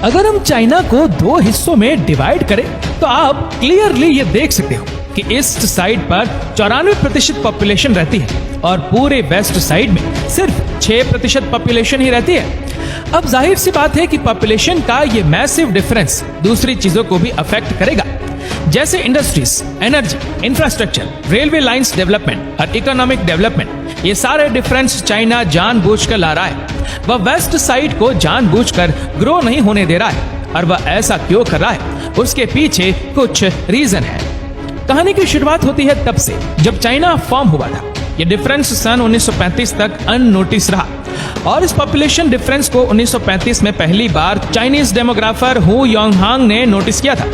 अगर हम चाइना को दो हिस्सों में डिवाइड करें तो आप क्लियरली ये देख सकते हो कि ईस्ट साइड पर 94% पॉपुलेशन रहती है और पूरे वेस्ट साइड में सिर्फ 6% पॉपुलेशन ही रहती है। अब जाहिर सी बात है कि पॉपुलेशन का ये मैसिव डिफरेंस दूसरी चीजों को भी अफेक्ट करेगा, जैसे industries, energy, infrastructure, railway lines development और इकोनॉमिक डेवलपमेंट। ये सारे डिफरेंस चाइना जानबूझकर ला रहा है। वह वेस्ट साइड को जानबूझकर ग्रो नहीं होने दे रहा है, और वह ऐसा क्यों कर रहा है, उसके पीछे कुछ रीजन है। कहानी की शुरुआत होती है तब से जब चाइना फॉर्म हुआ था। ये डिफरेंस सन 1935 तक अननोटिस रहा, और इस पॉपुलेशन डिफरेंस को 1935 में पहली बार चाइनीज डेमोग्राफर हु योंगहांग ने नोटिस किया था।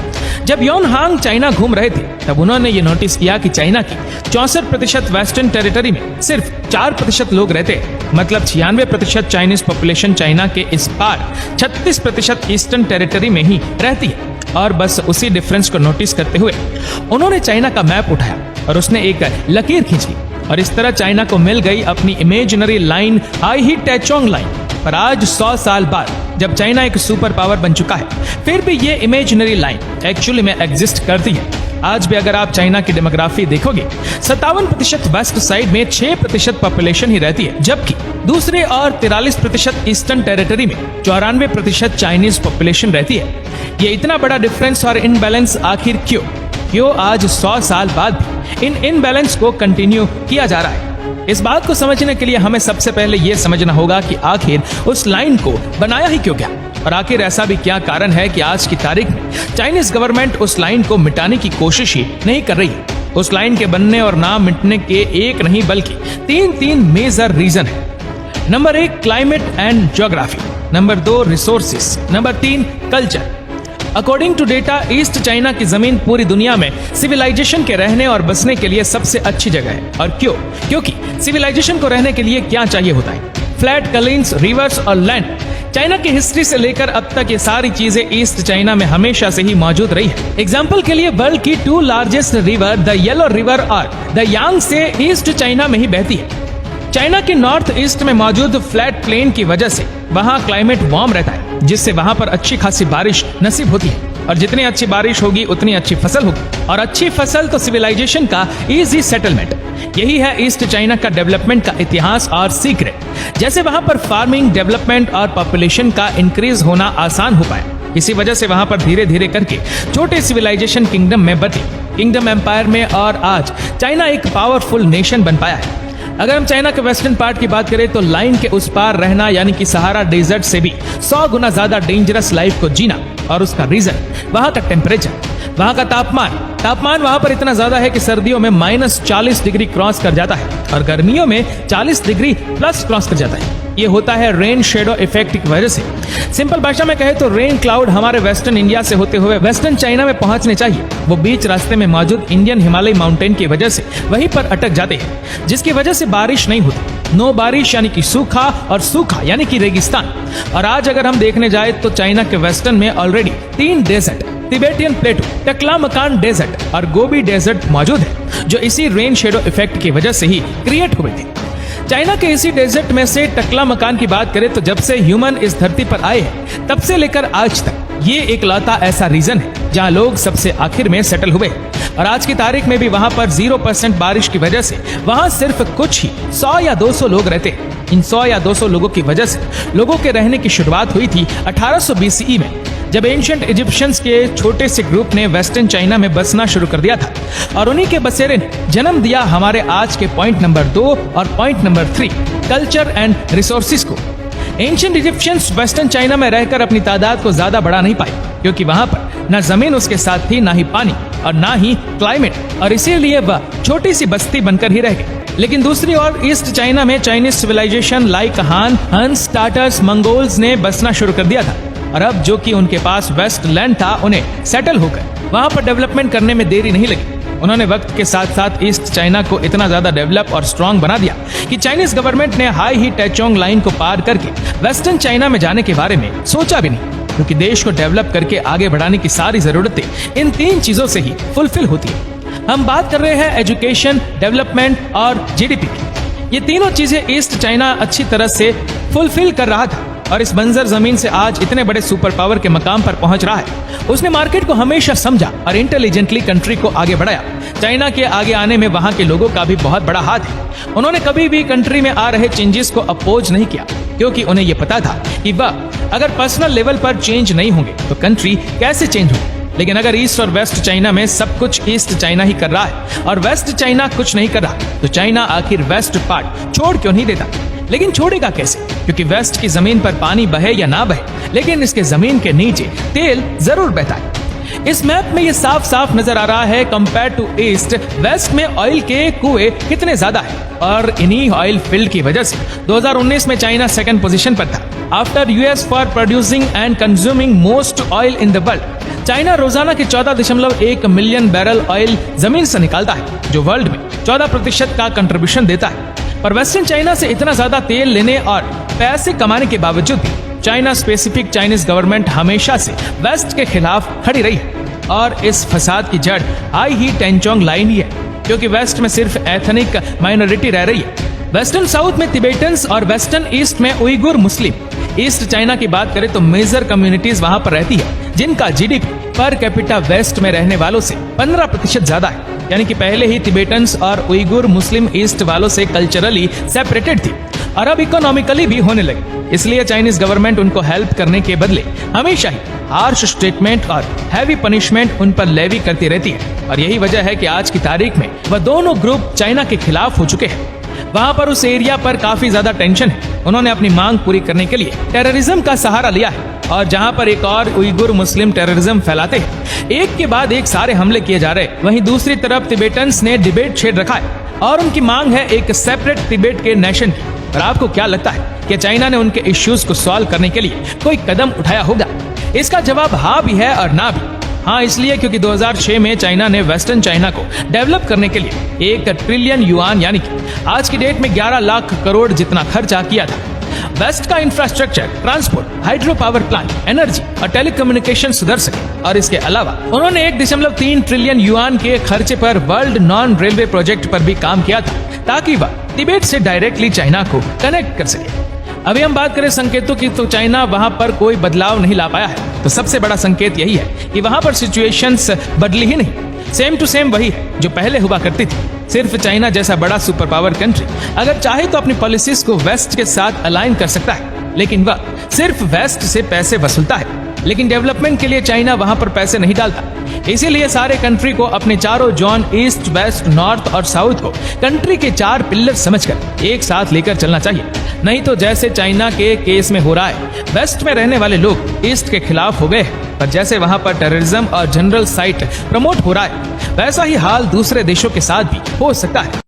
जब योंगहांग चाइना घूम रहे थे तब उन्होंने ये नोटिस किया कि चाइना की 64% वेस्टर्न टेरिटरी में सिर्फ 4% लोग रहते हैं, मतलब 96% चाइनीज पॉपुलेशन चाइना के इस पार 36% ईस्टर्न टेरिटरी में ही रहती है। और बस उसी डिफरेंस को नोटिस करते हुए उन्होंने चाइना का मैप उठाया और उसने एक लकीर खींच ली, और इस तरह चाइना को मिल गई अपनी इमेजिनरी लाइन, हाई ही टैचोंग लाइन। पर आज 100 साल बाद जब चाइना एक सुपर पावर बन चुका है, फिर भी ये इमेजिनरी लाइन एक्चुअली में एग्जिस्ट करती है। आज भी अगर आप चाइना की डेमोग्राफी देखोगे, 57% वेस्ट साइड में 6% पॉपुलेशन ही रहती है, जबकि दूसरे और 43% ईस्टर्न टेरिटरी में 94% चाइनीज पॉपुलेशन रहती है। ये इतना बड़ा डिफरेंस और इनबैलेंस आखिर क्यों आज 100 साल बाद भी इन इनबैलेंस को कंटिन्यू किया जा रहा है? इस बात को समझने के लिए हमें सबसे पहले यह समझना होगा कि आखिर उस लाइन को बनाया ही क्यों गया, और आखिर ऐसा भी क्या कारण है कि आज की तारीख में चाइनीज गवर्नमेंट उस लाइन को मिटाने की कोशिश ही नहीं कर रही है। उस लाइन के बनने और ना मिटने के एक नहीं बल्कि तीन मेजर रीजन है। Number 1 climate and geography, number 2 resources, number 3 culture. According to data, east China की जमीन पूरी दुनिया में सिविलाइजेशन के रहने और बसने के लिए सबसे अच्छी जगह है। और क्यों? क्योंकि सिविलाइजेशन को रहने के लिए क्या चाहिए होता है? फ्लैट कॉलिन्स, रिवर्स और लैंड। चाइना की हिस्ट्री से लेकर अब तक ये सारी चीजें ईस्ट चाइना में हमेशा से ही मौजूद रही है। एग्जाम्पल के लिए वर्ल्ड की 2 largest river the yellow river और द यांग से ईस्ट चाइना में ही बहती है। चाइना के नॉर्थ ईस्ट में मौजूद फ्लैट प्लेन की वजह से वहाँ क्लाइमेट वार्म रहता है, जिससे वहाँ पर अच्छी खासी बारिश नसीब होती है, और जितनी अच्छी बारिश होगी उतनी अच्छी फसल होगी, और अच्छी फसल तो सिविलाइजेशन का इजी सेटलमेंट। यही है ईस्ट चाइना का डेवलपमेंट का इतिहास और सीक्रेट। जैसे वहाँ पर फार्मिंग, डेवलपमेंट और पॉपुलेशन का इंक्रीज होना आसान हो पाया, इसी वजह से वहाँ पर धीरे धीरे करके छोटे सिविलाइजेशन किंगडम में बदले, किंगडम एम्पायर में, और आज चाइना एक पावरफुल नेशन बन पाया है। अगर हम चाइना के वेस्टर्न पार्ट की बात करें तो लाइन के उस पार रहना यानी कि सहारा डेजर्ट से भी 100 गुना ज्यादा डेंजरस लाइफ को जीना, और उसका रीजन वहां का टेम्परेचर, वहां का तापमान वहां पर इतना ज्यादा है कि सर्दियों में -40 डिग्री क्रॉस कर जाता है और गर्मियों में 40 डिग्री प्लस क्रॉस कर जाता है। ये होता है रेन शेडो इफेक्ट की वजह से। सिंपल भाषा में कहे तो रेन क्लाउड हमारे वेस्टर्न इंडिया से होते हुए वेस्टर्न चाइना में पहुंचने चाहिए, वो बीच रास्ते में मौजूद इंडियन हिमालय माउंटेन की वजह से वहीं पर अटक जाते हैं, जिसकी वजह से बारिश नहीं होती। नो बारिश यानी कि सूखा, और सूखा यानी कि रेगिस्तान। और आज अगर हम देखने जाए तो चाइना के वेस्टर्न में already 3 desert, Tibetan plateau, Taklamakan desert और गोबी डेजर्ट मौजूद है, जो इसी रेन शेडो इफेक्ट की वजह से ही क्रिएट हुए थे। चाइना के इसी डेजर्ट में से टकलामकान की बात करें तो जब से ह्यूमन इस धरती पर आए हैं तब से लेकर आज तक ये एकलौता ऐसा रीजन है जहां लोग सबसे आखिर में सेटल हुए, और आज की तारीख में भी वहां पर 0% बारिश की वजह से वहां सिर्फ कुछ ही 100 या 200 लोग रहते हैं। इन 100 या 200 लोगों की वजह से लोगों के रहने की शुरुआत हुई थी 1800 BCE में, जब एंशिएंट इजिप्शियंस के छोटे से ग्रुप ने वेस्टर्न चाइना में बसना शुरू कर दिया था, और उन्हीं के बसेरे ने जन्म दिया हमारे आज के पॉइंट नंबर 2 और point number 3, culture and resources को। एंशिएंट इजिप्शियंस वेस्टर्न चाइना में रहकर अपनी तादाद को ज्यादा बढ़ा नहीं पाए, क्योंकि वहां पर न जमीन उसके साथ थी, ना ही पानी और ना ही क्लाइमेट, और इसीलिए वह छोटी सी बस्ती बनकर ही रह गई। लेकिन दूसरी ओर ईस्ट चाइना में चाइनीज सिविलाइजेशन लाइक हान, हंस, टाटर्स, मंगोल्स ने बसना शुरू कर दिया था, और अब जो कि उनके पास वेस्ट लैंड था, उन्हें सेटल होकर वहां पर डेवलपमेंट करने में देरी नहीं लगी। उन्होंने वक्त के साथ साथ ईस्ट चाइना को इतना ज्यादा डेवलप और स्ट्रांग बना दिया कि चाइनीज गवर्नमेंट ने हाई ही टैचोंग लाइन को पार करके वेस्टर्न चाइना में जाने के बारे में सोचा भी नहीं, क्योंकि देश को डेवलप करके आगे बढ़ाने की सारी जरूरतें इन 3 चीजों से ही फुलफिल होती है। हम बात कर रहे हैं एजुकेशन, डेवलपमेंट और GDP की। ये तीनों चीजें ईस्ट चाइना अच्छी तरह से फुलफिल कर रहा था, और इस बंजर जमीन से आज इतने बड़े सुपर पावर के मकाम पर पहुंच रहा है। उसने मार्केट को हमेशा समझा और इंटेलिजेंटली कंट्री को आगे बढ़ाया। चाइना के आगे आने में वहां के लोगों का भी बहुत बड़ा हाथ है। उन्होंने कभी भी कंट्री में आ रहे चेंजेस को अपोज नहीं किया, क्योंकि उन्हें यह पता था कि वह अगर पर्सनल लेवल पर चेंज नहीं होंगे तो कंट्री कैसे चेंज होगी। लेकिन अगर ईस्ट और वेस्ट चाइना में सब कुछ ईस्ट चाइना ही कर रहा है और वेस्ट चाइना कुछ नहीं कर रहा, तो चाइना आखिर वेस्ट पार्ट छोड़ क्यों नहीं देता? लेकिन छोड़ेगा कैसे? क्योंकि वेस्ट की जमीन पर पानी बहे या ना बहे, लेकिन इसके जमीन के नीचे तेल जरूर बहता है। इस मैप में ये साफ साफ नजर आ रहा है कंपेयर टू ईस्ट, वेस्ट में ऑयल के कुएं कितने ज्यादा है। और इन्हीं ऑयल फील्ड की वजह से 2019 में चाइना सेकंड पोजीशन पर था after US for producing and consuming most oil in the world. China रोजाना के 14.1 मिलियन बैरल ऑयल जमीन से निकालता है, जो वर्ल्ड में 14% का कंट्रीब्यूशन देता है। पर वेस्टर्न चाइना से इतना ज्यादा तेल लेने और पैसे कमाने के बावजूद भी चाइना स्पेसिफिक चाइनीज गवर्नमेंट हमेशा से वेस्ट के खिलाफ खड़ी रही है। और इस फसाद की जड़ आई ही टेंचोंग लाइन ही है, क्योंकि वेस्ट में सिर्फ एथनिक माइनॉरिटी रह रही है। वेस्टर्न साउथ में तिबेटन्स और वेस्टर्न ईस्ट में उइगुर मुस्लिम। ईस्ट चाइना की बात करें तो मेजर कम्युनिटीज वहां पर रहती है, जिनका जीडीपी पर कैपिटा वेस्ट में रहने वालों से 15% ज्यादा है। यानी कि पहले ही तिबेटन्स और उइगुर मुस्लिम ईस्ट वालों से कल्चरली सेपरेटेड थी और अब इकोनॉमिकली भी होने लगी। इसलिए चाइनीज गवर्नमेंट उनको हेल्प करने के बदले हमेशा ही हार्श स्टेटमेंट और हैवी पनिशमेंट उन पर लेवी करती रहती है। और यही वजह है कि आज की तारीख में वह दोनों ग्रुप चाइना के खिलाफ हो चुके हैं। वहां पर उस एरिया पर काफी ज्यादा टेंशन है। उन्होंने अपनी मांग पूरी करने के लिए टेररिज्म का सहारा लिया है, और जहां पर एक और उइगुर मुस्लिम टेररिज्म फैलाते हैं, एक के बाद एक सारे हमले किए जा रहे, वहीं दूसरी तरफ तिबेटन्स ने डिबेट छेड़ रखा है और उनकी मांग है एक सेपरेट तिबेट के नेशन की। और आपको क्या लगता है कि चाइना ने उनके इश्यूज को सॉल्व करने के लिए कोई कदम उठाया होगा? इसका जवाब हाँ भी है और ना भी। हाँ इसलिए क्योंकि 2006 में चाइना ने वेस्टर्न चाइना को डेवलप करने के लिए 1 ट्रिलियन युआन यानी कि आज की डेट में 11 लाख करोड़ जितना खर्चा किया था। वेस्ट का infrastructure, transport, hydro power plant, energy और टेलीकम्युनिकेशन सुधर सके। और इसके अलावा उन्होंने 1.3 ट्रिलियन युआन के खर्चे पर वर्ल्ड नॉन रेलवे प्रोजेक्ट पर भी काम किया था, ताकि वह तिबेट से डायरेक्टली चाइना को कनेक्ट कर सके। अभी हम बात करें संकेतों की, तो चाइना वहां पर कोई बदलाव नहीं ला पाया है। तो सबसे बड़ा संकेत यही है कि वहां पर सिचुएशंस बदली ही नहीं, सेम टू सेम वही है जो पहले हुआ करती थी। सिर्फ चाइना जैसा बड़ा सुपर पावर कंट्री अगर चाहे तो अपनी पॉलिसीज को वेस्ट के साथ अलाइन कर सकता है, लेकिन वह सिर्फ वेस्ट से पैसे वसूलता है, लेकिन डेवलपमेंट के लिए चाइना वहां पर पैसे नहीं डालता। इसीलिए सारे कंट्री को अपने चारों जोन ईस्ट, वेस्ट, नॉर्थ और साउथ को कंट्री के 4 पिलर समझकर एक साथ लेकर चलना चाहिए। नहीं तो जैसे चाइना के केस में हो रहा है, वेस्ट में रहने वाले लोग ईस्ट के खिलाफ हो गए हैं, पर जैसे वहां पर टेररिज्म और जनरल साइट प्रमोट हो रहा है, वैसा ही हाल दूसरे देशों के साथ भी हो सकता है।